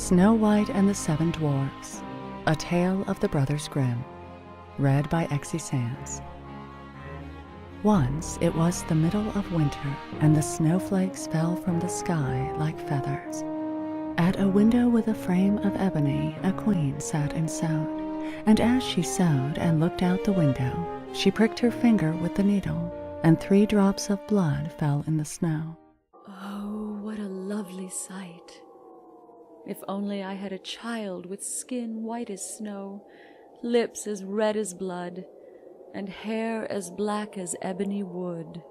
Snow White and the Seven Dwarfs, A Tale of the Brothers Grimm, read by Exie Sands. Once it was the middle of winter, and the snowflakes fell from the sky like feathers. At a window with a frame of ebony, a queen sat and sewed, and as she sewed and looked out the window, she pricked her finger with the needle, and 3 drops of blood fell in the snow. Oh, what a lovely sight! If only I had a child with skin white as snow, lips as red as blood, and hair as black as ebony wood.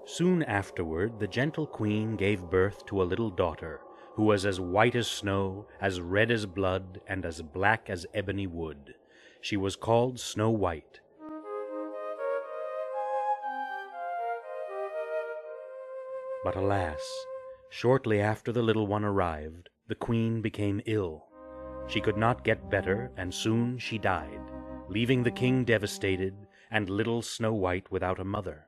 Soon afterward the gentle queen gave birth to a little daughter, who was as white as snow, as red as blood, and as black as ebony wood. She was called Snow White. But alas, shortly after the little one arrived, the queen became ill. She could not get better, and soon she died, leaving the king devastated and little Snow White without a mother.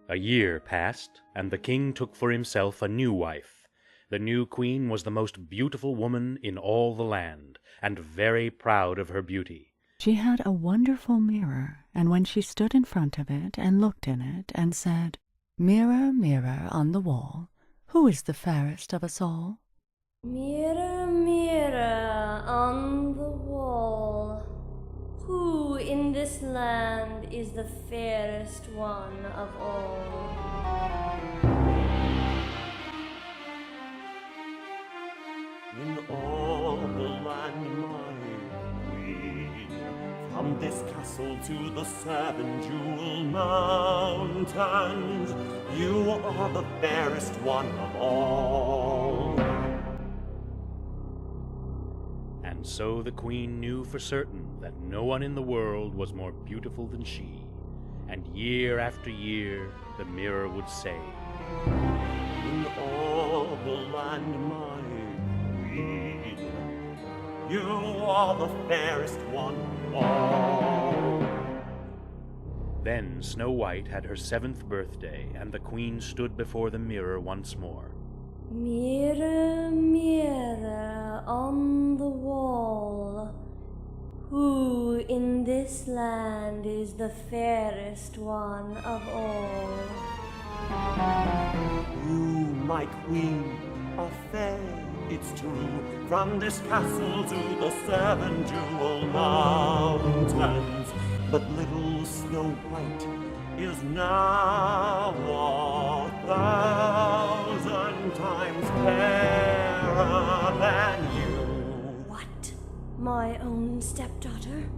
A year passed, and the king took for himself a new wife. The new queen was the most beautiful woman in all the land, and very proud of her beauty. She had a wonderful mirror, and when she stood in front of it and looked in it and said, "Mirror, mirror on the wall, who is the fairest of us all?" Mirror, mirror on the wall, who in this land is the fairest one of all? In all the land, my queen, from this castle to the 7 jewel mountains, you are the fairest one of all. And so the queen knew for certain that no one in the world was more beautiful than she, and year after year the mirror would say, In all the land, my queen, you are the fairest one of all. Then Snow White had her 7th birthday, and the queen stood before the mirror once more. Mirror, mirror on the wall, who in this land is the fairest one of all? You, my queen, are fair, it's true, from this castle to the 7 jewel mountains. But little Snow White is now 1,000 times fairer than you. What? My own stepdaughter?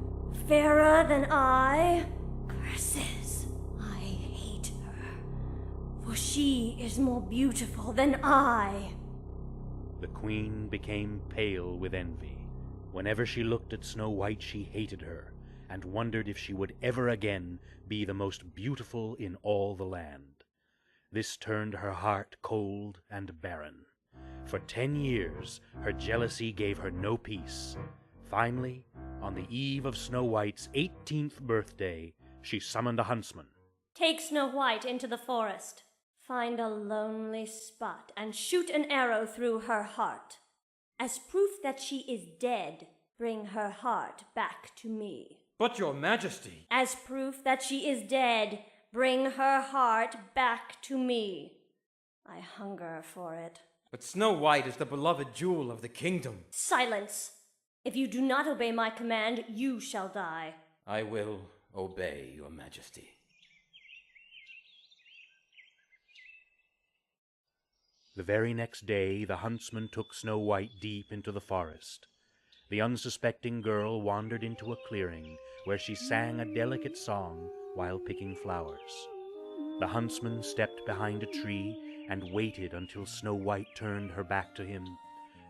Fairer than I? Curses! I hate her, for she is more beautiful than I. The queen became pale with envy. Whenever she looked at Snow White, she hated her, and wondered if she would ever again be the most beautiful in all the land. This turned her heart cold and barren. For 10 years her jealousy gave her no peace. Finally, on the eve of Snow White's 18th birthday, she summoned a huntsman. Take Snow White into the forest. Find a lonely spot and shoot an arrow through her heart. As proof that she is dead, bring her heart back to me. But your majesty! As proof that she is dead, bring her heart back to me. I hunger for it. But Snow White is the beloved jewel of the kingdom. Silence! If you do not obey my command, you shall die. I will obey your majesty. The very next day the huntsman took Snow White deep into the forest. The unsuspecting girl wandered into a clearing where she sang a delicate song while picking flowers. The huntsman stepped behind a tree and waited until Snow White turned her back to him.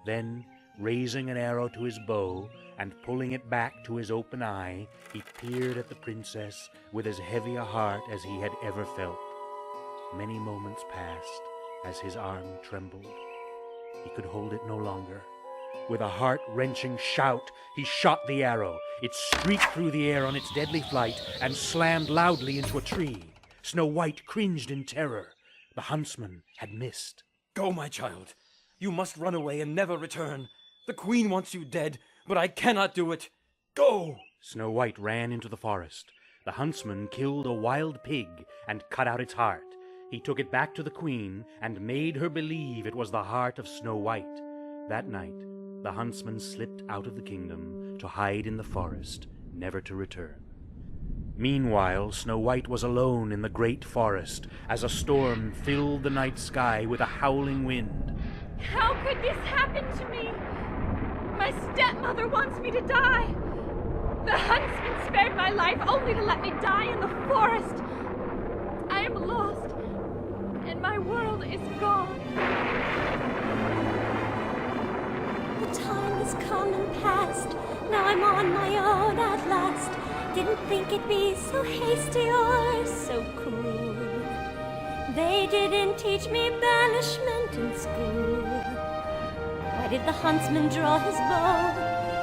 Then, raising an arrow to his bow and pulling it back to his open eye, he peered at the princess with as heavy a heart as he had ever felt. Many moments passed as his arm trembled. He could hold it no longer. With a heart-wrenching shout, he shot the arrow. It streaked through the air on its deadly flight and slammed loudly into a tree. Snow White cringed in terror. The huntsman had missed. Go, my child. You must run away and never return. The queen wants you dead, but I cannot do it. Go! Snow White ran into the forest. The huntsman killed a wild pig and cut out its heart. He took it back to the queen and made her believe it was the heart of Snow White. That night, the huntsman slipped out of the kingdom to hide in the forest, never to return. Meanwhile, Snow White was alone in the great forest as a storm filled the night sky with a howling wind. How could this happen to me? My stepmother wants me to die. The huntsman spared my life only to let me die in the forest. I am lost, and my world is gone. The time has come and passed. Now I'm on my own at last. Didn't think it'd be so hasty or so cruel. They didn't teach me banishment in school. Why did the huntsman draw his bow?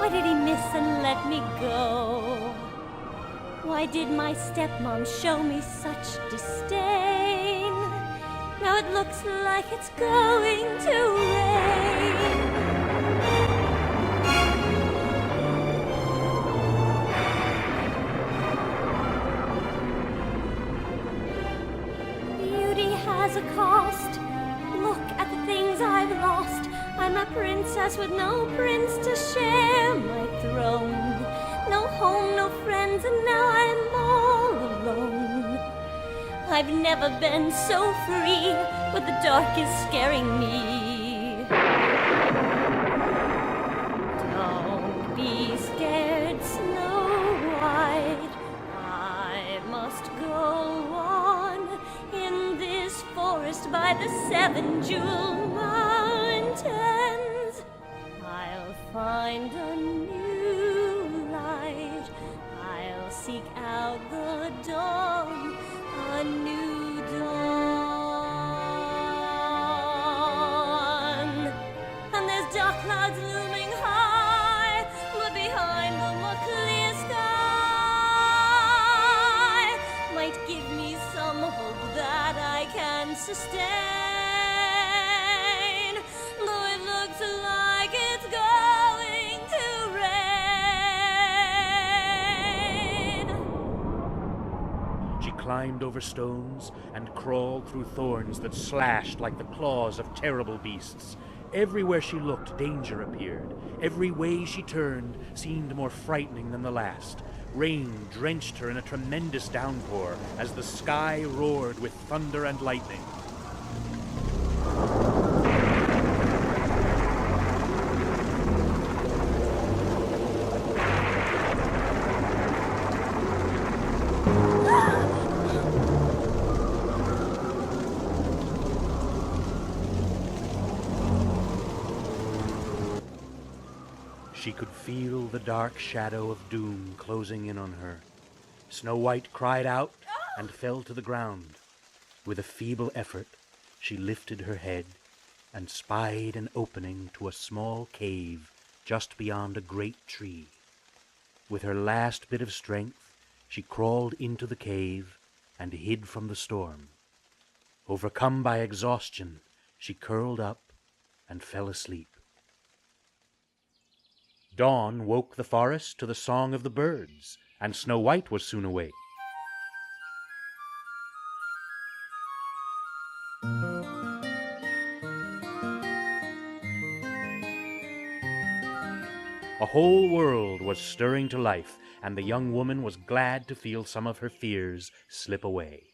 Why did he miss and let me go? Why did my stepmom show me such disdain? Now it looks like it's going to rain. Beauty has a cost. Look at the things I've lost. I'm a princess with no prince to share my throne. No home, no friends, and now I'm all alone. I've never been so free, but the dark is scaring me. Don't be scared, Snow White. I must go on in this forest by the 7 jewel mountains. I'll find a new light. I'll seek out the dawn, a new dawn. And there's dark clouds looming high, but behind them a clear sky might give me some hope that I can sustain. Though it looks like it's going to rain. She climbed over stones and crawled through thorns that slashed like the claws of terrible beasts. Everywhere she looked, danger appeared. Every way she turned seemed more frightening than the last. Rain drenched her in a tremendous downpour as the sky roared with thunder and lightning. She could feel the dark shadow of doom closing in on her. Snow White cried out and fell to the ground. With a feeble effort, she lifted her head and spied an opening to a small cave just beyond a great tree. With her last bit of strength, she crawled into the cave and hid from the storm. Overcome by exhaustion, she curled up and fell asleep. Dawn woke the forest to the song of the birds, and Snow White was soon awake. A whole world was stirring to life, and the young woman was glad to feel some of her fears slip away.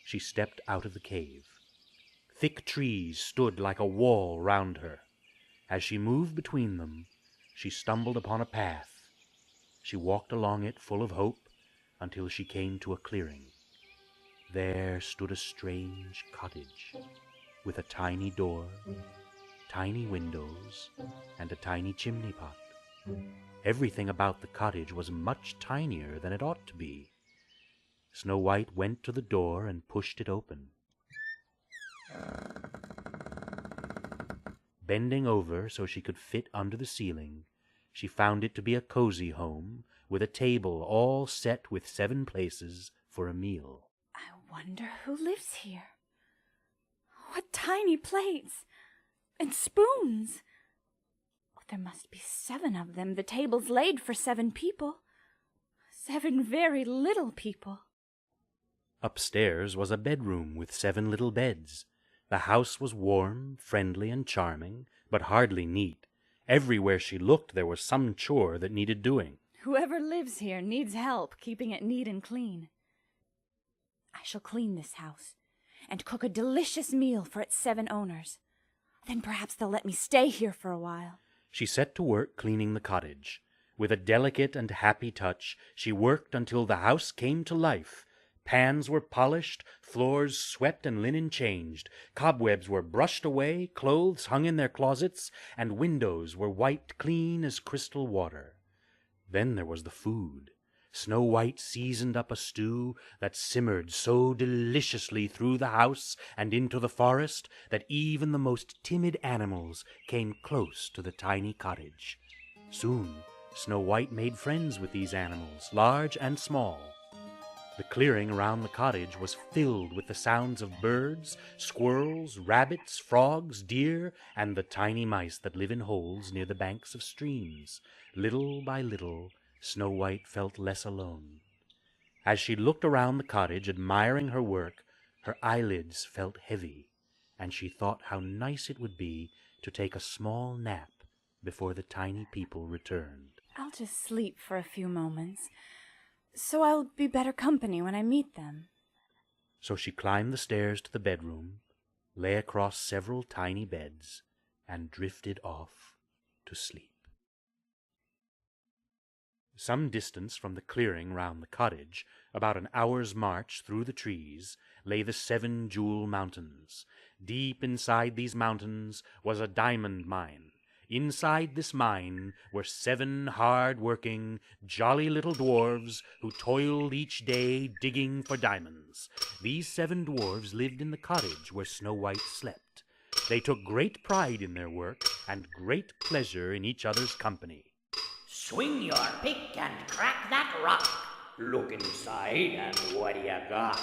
She stepped out of the cave. Thick trees stood like a wall round her. As she moved between them, she stumbled upon a path. She walked along it full of hope until she came to a clearing. There stood a strange cottage with a tiny door, tiny windows, and a tiny chimney pot. Everything about the cottage was much tinier than it ought to be. Snow White went to the door and pushed it open. Bending over so she could fit under the ceiling, she found it to be a cozy home with a table all set with 7 places for a meal. I wonder who lives here. What tiny plates! And spoons! Oh, there must be 7 of them, the tables laid for 7 people. 7 very little people. Upstairs was a bedroom with 7 little beds. The house was warm, friendly, and charming, but hardly neat. Everywhere she looked there was some chore that needed doing. Whoever lives here needs help keeping it neat and clean. I shall clean this house and cook a delicious meal for its 7 owners. Then perhaps they'll let me stay here for a while. She set to work cleaning the cottage. With a delicate and happy touch, she worked until the house came to life. Pans were polished, floors swept and linen changed, cobwebs were brushed away, clothes hung in their closets, and windows were wiped clean as crystal water. Then there was the food. Snow White seasoned up a stew that simmered so deliciously through the house and into the forest that even the most timid animals came close to the tiny cottage. Soon Snow White made friends with these animals, large and small. The clearing around the cottage was filled with the sounds of birds, squirrels, rabbits, frogs, deer, and the tiny mice that live in holes near the banks of streams. Little by little, Snow White felt less alone. As she looked around the cottage, admiring her work, her eyelids felt heavy, and she thought how nice it would be to take a small nap before the tiny people returned. I'll just sleep for a few moments, so I'll be better company when I meet them. So she climbed the stairs to the bedroom, lay across several tiny beds, and drifted off to sleep. Some distance from the clearing round the cottage, about an hour's march through the trees, lay the 7 Jewel Mountains. Deep inside these mountains was a diamond mine. Inside this mine were 7 hard-working, jolly little dwarfs who toiled each day digging for diamonds. These 7 dwarfs lived in the cottage where Snow White slept. They took great pride in their work and great pleasure in each other's company. Swing your pick and crack that rock. Look inside and what do you got?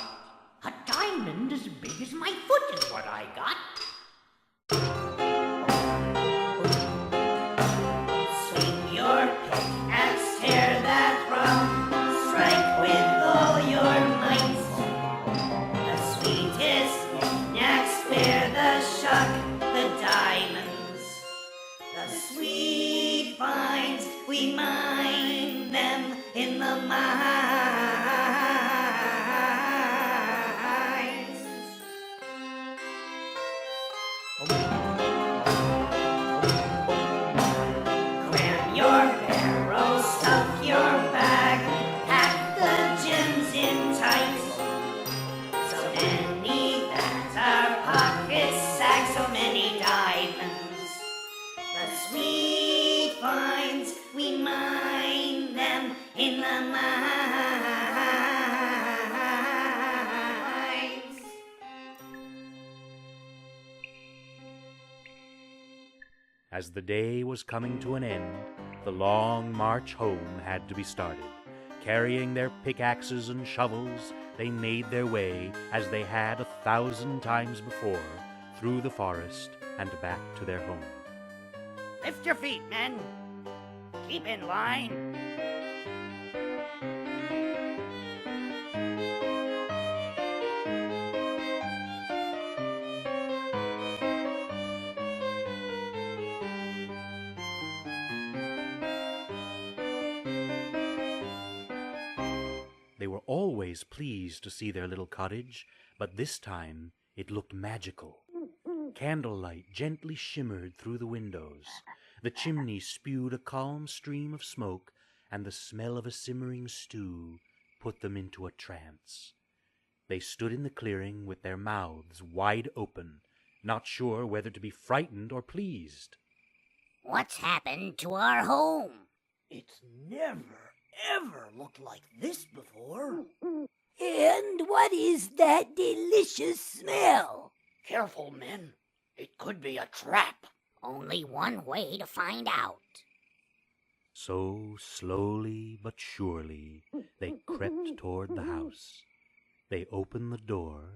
A diamond as big as my foot is what I got. Swing your pick and stare that rock. Strike with all your might. The sweetest knacks bear the shock, the diamonds. The sweet finds, we mine them in the mines. Cram your barrel, stuff your bag, pack the gems in tight. So many that our pockets sag, so many diamonds. The sweet finds, we mine them in the mines. As the day was coming to an end, the long march home had to be started. Carrying their pickaxes and shovels, they made their way, as they had 1,000 times before, through the forest and back to their home. Lift your feet, men. Keep in line. They were always pleased to see their little cottage, but this time it looked magical. Candlelight gently shimmered through the windows. The chimney spewed a calm stream of smoke, and the smell of a simmering stew put them into a trance. They stood in the clearing with their mouths wide open, not sure whether to be frightened or pleased. What's happened to our home? It's never, ever looked like this before. And what is that delicious smell? Careful, men. It could be a trap. Only one way to find out. So slowly but surely they crept toward the house. They opened the door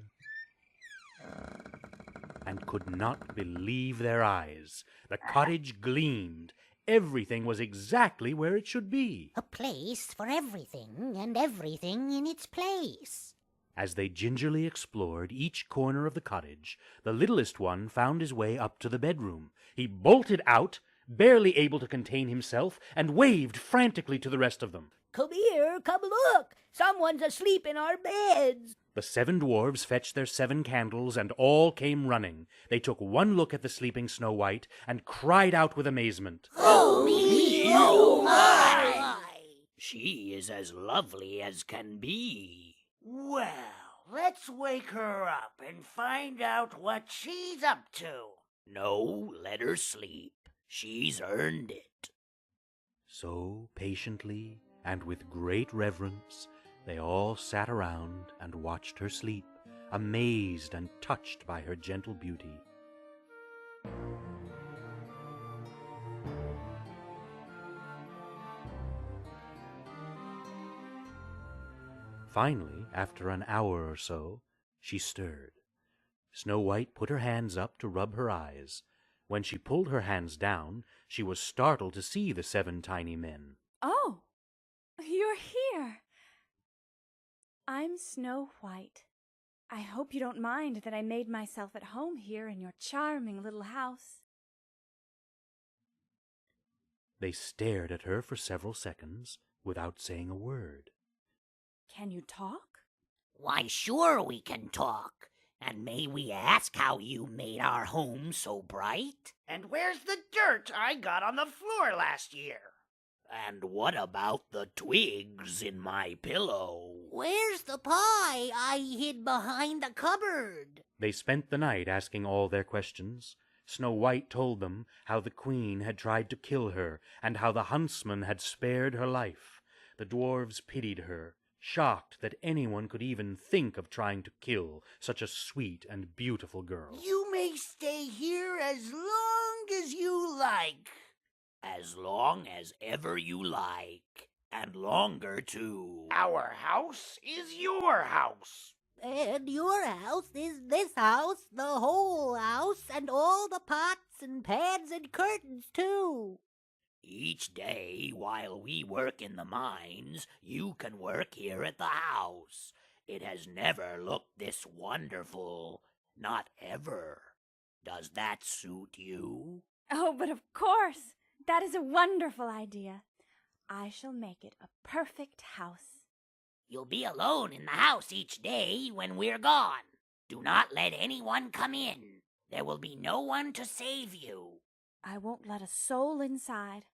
and could not believe their eyes. The cottage gleamed. Everything was exactly where it should be. A place for everything, and everything in its place. As they gingerly explored each corner of the cottage, the littlest one found his way up to the bedroom. He bolted out, barely able to contain himself, and waved frantically to the rest of them. Come here, come look! Someone's asleep in our beds! The 7 dwarves fetched their 7 candles, and all came running. They took one look at the sleeping Snow White, and cried out with amazement. Oh me, oh my! She is as lovely as can be. Well, let's wake her up and find out what she's up to. No, let her sleep. She's earned it. So, patiently, and with great reverence, they all sat around and watched her sleep, amazed and touched by her gentle beauty. Finally, after an hour or so, she stirred. Snow White put her hands up to rub her eyes. When she pulled her hands down, she was startled to see the 7 tiny men. Oh, you're here. I'm Snow White. I hope you don't mind that I made myself at home here in your charming little house. They stared at her for several seconds without saying a word. Can you talk? Why, sure we can talk. And may we ask how you made our home so bright? And where's the dirt I got on the floor last year? And what about the twigs in my pillow? Where's the pie I hid behind the cupboard? They spent the night asking all their questions. Snow White told them how the queen had tried to kill her, and how the huntsman had spared her life. The dwarves pitied her, shocked that anyone could even think of trying to kill such a sweet and beautiful girl. You may stay here as long as you like. As long as ever you like, and longer too. Our house is your house. And your house is this house, the whole house, and all the pots and pans and curtains, too. Each day, while we work in the mines, you can work here at the house. It has never looked this wonderful. Not ever. Does that suit you? Oh, but of course. That is a wonderful idea. I shall make it a perfect house. You'll be alone in the house each day when we're gone. Do not let anyone come in. There will be no one to save you. I won't let a soul inside.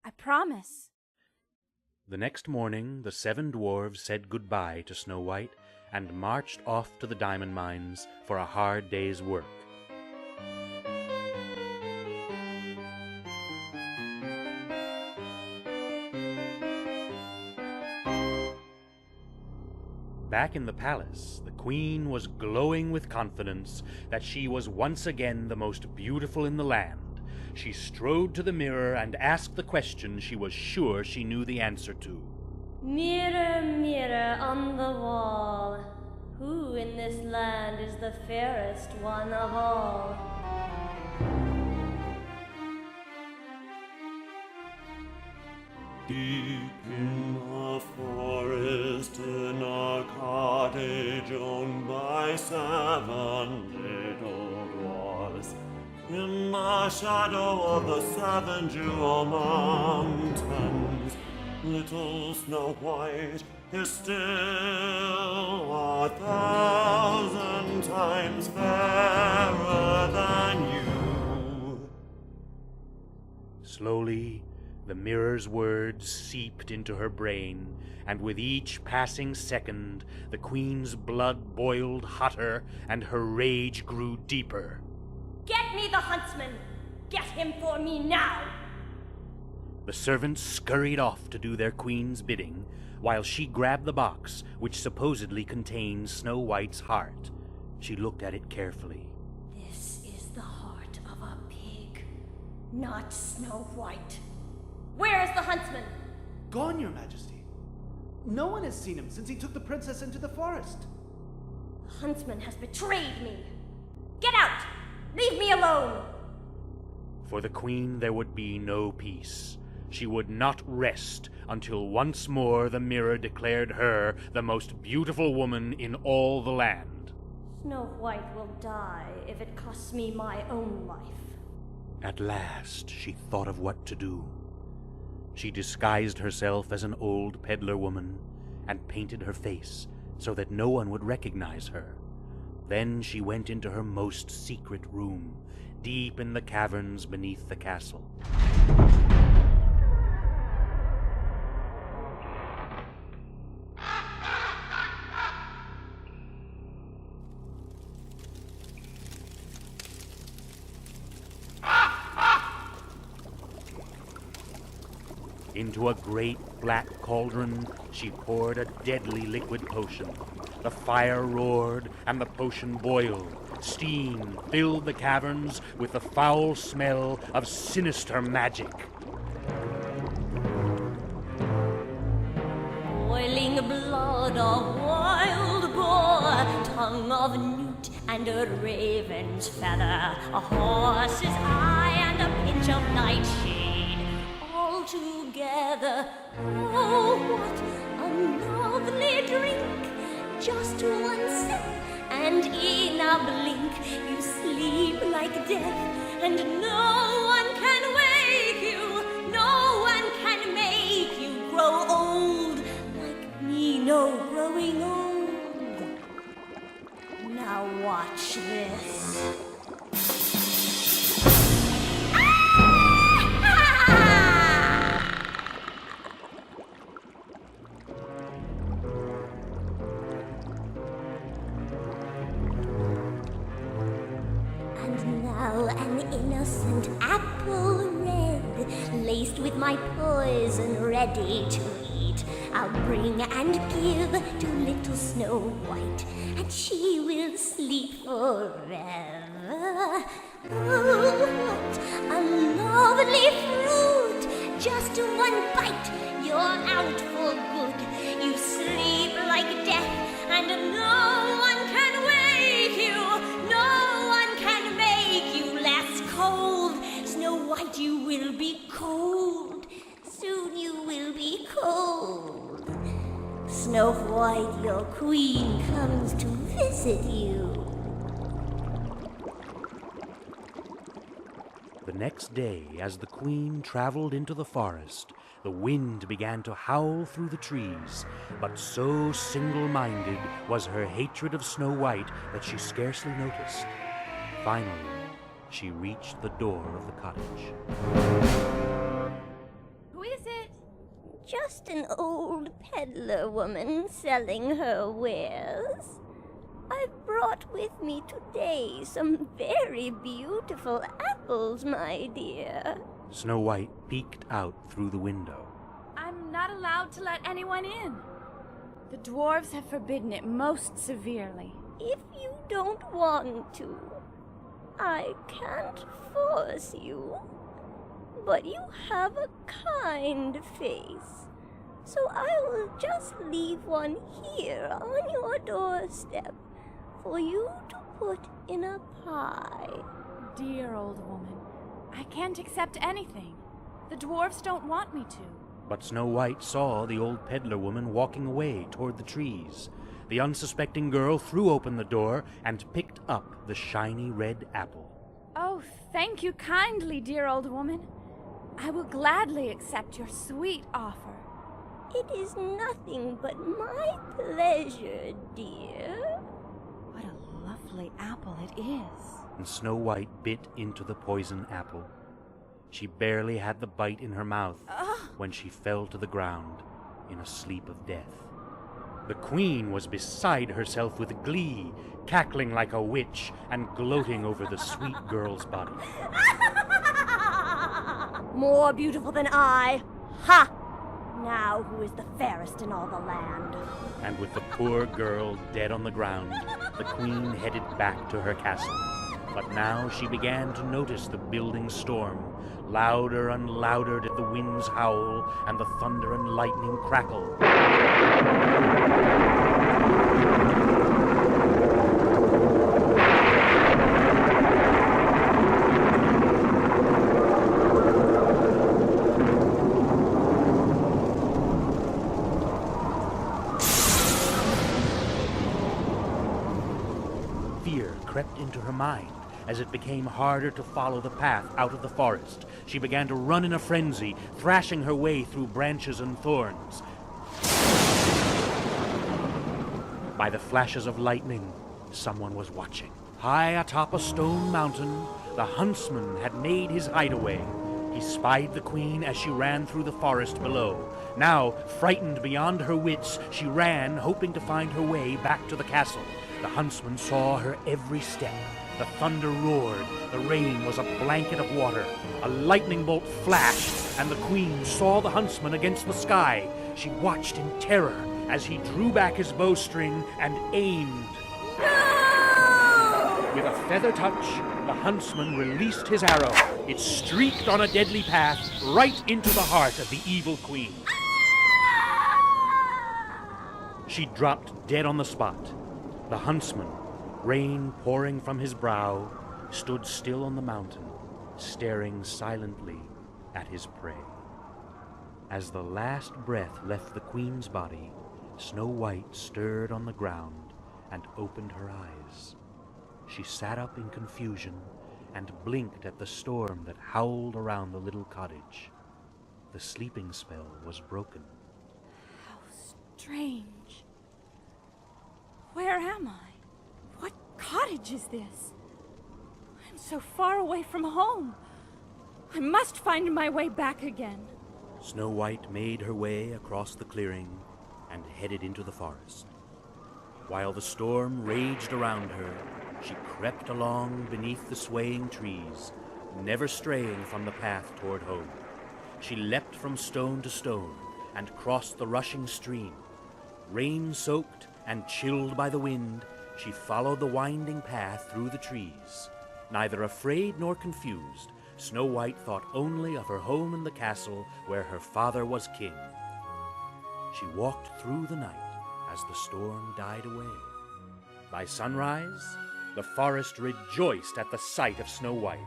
I promise. The next morning, the 7 dwarves said goodbye to Snow White and marched off to the diamond mines for a hard day's work. Back in the palace, the queen was glowing with confidence that she was once again the most beautiful in the land. She strode to the mirror and asked the question she was sure she knew the answer to. Mirror, mirror on the wall, who in this land is the fairest one of all? Deep in the forest, in a cottage owned by 7 little dwarfs, in the shadow of the 7 jewel mountains, little Snow White is still 1,000 times fairer than you. Slowly, the mirror's words seeped into her brain, and with each passing second, the queen's blood boiled hotter and her rage grew deeper. Get me the huntsman! Get him for me now! The servants scurried off to do their queen's bidding, while she grabbed the box which supposedly contained Snow White's heart. She looked at it carefully. This is the heart of a pig, not Snow White. Where is the huntsman? Gone, Your Majesty. No one has seen him since he took the princess into the forest. The huntsman has betrayed me. Get out! Leave me alone! For the queen there would be no peace. She would not rest until once more the mirror declared her the most beautiful woman in all the land. Snow White will die if it costs me my own life. At last she thought of what to do. She disguised herself as an old peddler woman and painted her face so that no one would recognize her. Then she went into her most secret room, deep in the caverns beneath the castle. Into a great black cauldron, she poured a deadly liquid potion. The fire roared and the potion boiled. Steam filled the caverns with the foul smell of sinister magic. Boiling blood of wild boar, tongue of newt and a raven's feather, a horse's eye and a pinch of nightshade, all together. Oh, what a lovely drink! Just one sip, and in a blink you sleep like death, and no one can wake you, no one can make you grow old like me, no growing old. Now watch this. An innocent apple red, laced with my poison, ready to eat, I'll bring and give to little Snow White, and she will sleep forever. Oh, what a lovely fruit! Just one bite, you're out for good. You sleep like death, and no one can wake you. No one can make you less cold. Snow White, you will be cold. Soon you will be cold. Snow White, your queen comes to visit you. The next day, as the queen traveled into the forest, the wind began to howl through the trees, but so single-minded was her hatred of Snow White that she scarcely noticed. Finally, she reached the door of the cottage. Who is it? Just an old peddler woman selling her wares. I've brought with me today some very beautiful apples, my dear. Snow White peeked out through the window. I'm not allowed to let anyone in. The dwarves have forbidden it most severely. If you don't want to, I can't force you. But you have a kind face, so I will just leave one here on your doorstep for you to put in a pie. Dear old woman, I can't accept anything. The dwarves don't want me to. But Snow White saw the old peddler woman walking away toward the trees. The unsuspecting girl threw open the door and picked up the shiny red apple. Oh, thank you kindly, dear old woman. I will gladly accept your sweet offer. It is nothing but my pleasure, dear. What a lovely apple it is. And Snow White bit into the poison apple. She barely had the bite in her mouth when she fell to the ground in a sleep of death. The queen was beside herself with glee, cackling like a witch and gloating over the sweet girl's body. More beautiful than I? Ha! Now who is the fairest in all the land? And with the poor girl dead on the ground, the queen headed back to her castle. But now she began to notice the building storm. Louder and louder did the winds howl, and the thunder and lightning crackle. crept into her mind. As it became harder to follow the path out of the forest, she began to run in a frenzy, thrashing her way through branches and thorns. By the flashes of lightning, someone was watching. High atop a stone mountain, the huntsman had made his hideaway. He spied the queen as she ran through the forest below. Now, frightened beyond her wits, she ran, hoping to find her way back to the castle. The huntsman saw her every step. The thunder roared, the rain was a blanket of water. A lightning bolt flashed, and the queen saw the huntsman against the sky. She watched in terror as he drew back his bowstring and aimed. With a feather touch, the huntsman released his arrow. It streaked on a deadly path right into the heart of the evil queen. She dropped dead on the spot. The huntsman, rain pouring from his brow, stood still on the mountain, staring silently at his prey. As the last breath left the queen's body, Snow White stirred on the ground and opened her eyes. She sat up in confusion and blinked at the storm that howled around the little cottage. The sleeping spell was broken. How strange. Where am I? What cottage is this? I'm so far away from home. I must find my way back again. Snow White made her way across the clearing and headed into the forest. While the storm raged around her, she crept along beneath the swaying trees, never straying from the path toward home. She leapt from stone to stone and crossed the rushing stream. Rain-soaked and chilled by the wind, she followed the winding path through the trees. Neither afraid nor confused, Snow White thought only of her home in the castle where her father was king. She walked through the night as the storm died away. By sunrise, the forest rejoiced at the sight of Snow White.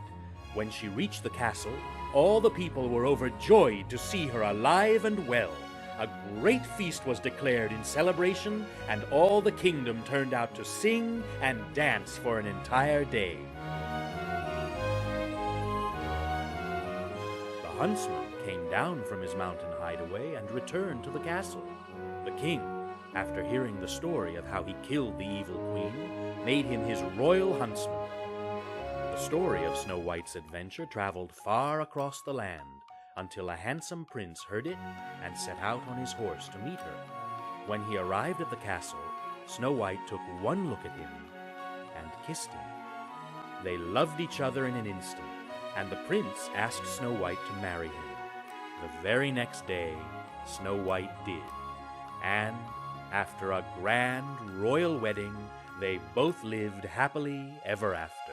When she reached the castle, all the people were overjoyed to see her alive and well. A great feast was declared in celebration, and all the kingdom turned out to sing and dance for an entire day. The huntsman came down from his mountain hideaway and returned to the castle. The king, after hearing the story of how he killed the evil queen, made him his royal huntsman. The story of Snow White's adventure traveled far across the land until a handsome prince heard it and set out on his horse to meet her. When he arrived at the castle, Snow White took one look at him and kissed him. They loved each other in an instant, and the prince asked Snow White to marry him. The very next day, Snow White did, and after a grand royal wedding, they both lived happily ever after.